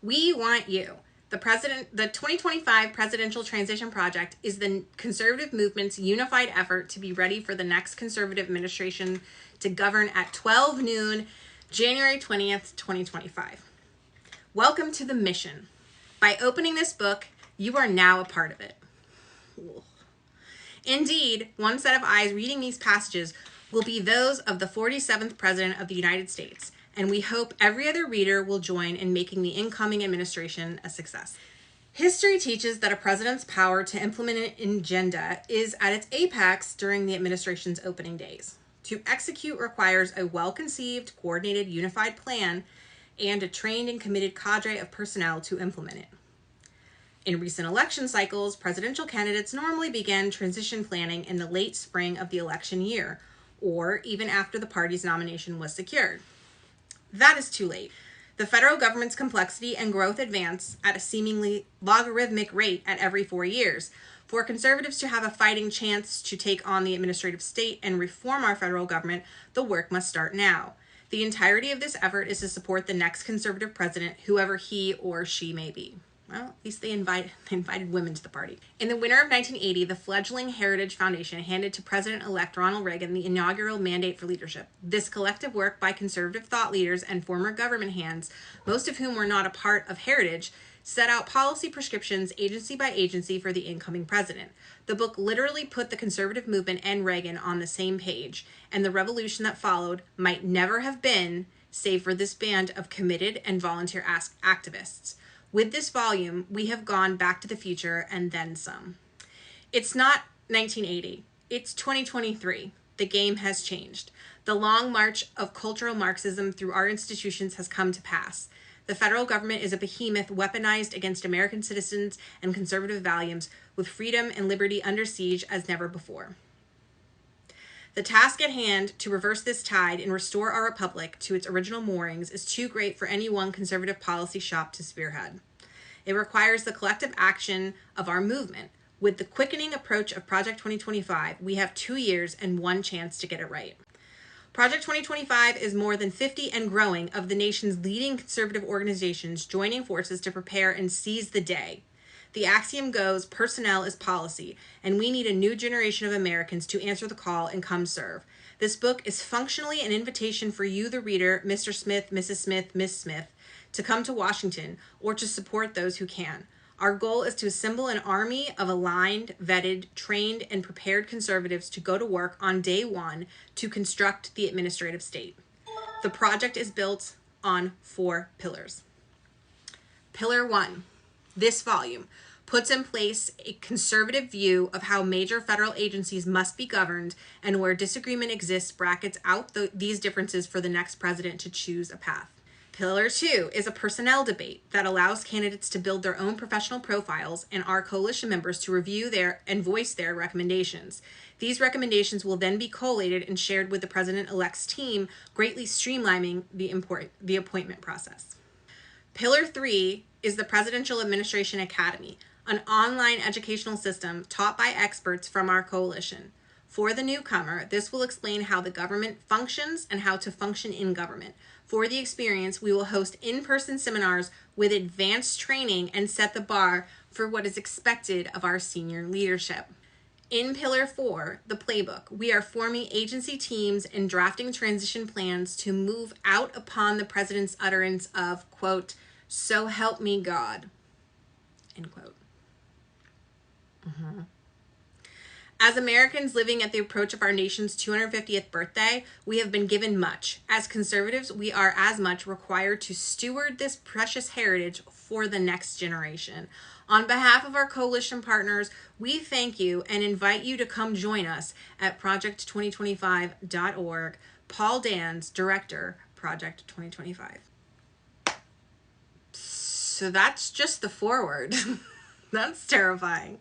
We want you. The 2025 Presidential Transition Project is the conservative movement's unified effort to be ready for the next conservative administration to govern at 12 noon, January 20th, 2025. Welcome to the mission. By opening this book, you are now a part of it. Indeed, one set of eyes reading these passages will be those of the 47th President of the United States, and we hope every other reader will join in making the incoming administration a success. History teaches that a president's power to implement an agenda is at its apex during the administration's opening days. To execute requires a well-conceived, coordinated, unified plan and a trained and committed cadre of personnel to implement it. In recent election cycles, presidential candidates normally begin transition planning in the late spring of the election year, or even after the party's nomination was secured. That is too late. The federal government's complexity and growth advance at a seemingly logarithmic rate at every 4 years. For conservatives to have a fighting chance to take on the administrative state and reform our federal government, the work must start now. The entirety of this effort is to support the next conservative president, whoever he or she may be. Well, at least they invited women to the party. In the winter of 1980, the fledgling Heritage Foundation handed to President-elect Ronald Reagan the inaugural mandate for leadership. This collective work by conservative thought leaders and former government hands, most of whom were not a part of Heritage, set out policy prescriptions agency by agency for the incoming president. The book literally put the conservative movement and Reagan on the same page, and the revolution that followed might never have been, save for this band of committed and volunteer activists. With this volume, we have gone back to the future and then some. It's not 1980. It's 2023. The game has changed. The long march of cultural Marxism through our institutions has come to pass. The federal government is a behemoth weaponized against American citizens and conservative values, with freedom and liberty under siege as never before. The task at hand to reverse this tide and restore our republic to its original moorings is too great for any one conservative policy shop to spearhead. It requires the collective action of our movement. With the quickening approach of Project 2025, we have 2 years and one chance to get it right. Project 2025 is more than 50 and growing of the nation's leading conservative organizations joining forces to prepare and seize the day. The axiom goes, personnel is policy, and we need a new generation of Americans to answer the call and come serve. This book is functionally an invitation for you, the reader, Mr. Smith, Mrs. Smith, Miss Smith, to come to Washington or to support those who can. Our goal is to assemble an army of aligned, vetted, trained, and prepared conservatives to go to work on day one to construct the administrative state. The project is built on 4 pillars. Pillar 1, this volume, puts in place a conservative view of how major federal agencies must be governed, and where disagreement exists brackets out these differences for the next president to choose a path. Pillar 2 is a personnel debate that allows candidates to build their own professional profiles and our coalition members to review and voice their recommendations. These recommendations will then be collated and shared with the president-elect's team, greatly streamlining the appointment process. Pillar 3 is the Presidential Administration Academy, an online educational system taught by experts from our coalition. For the newcomer, this will explain how the government functions and how to function in government. For the experience, we will host in-person seminars with advanced training and set the bar for what is expected of our senior leadership. In Pillar 4, the playbook, we are forming agency teams and drafting transition plans to move out upon the president's utterance of, quote, "So help me God," end quote. As Americans living at the approach of our nation's 250th birthday, we have been given much. As conservatives, we are as much required to steward this precious heritage for the next generation. On behalf of our coalition partners, we thank you and invite you to come join us at project2025.org. Paul Dans, Director, Project 2025. So that's just the foreword. That's terrifying.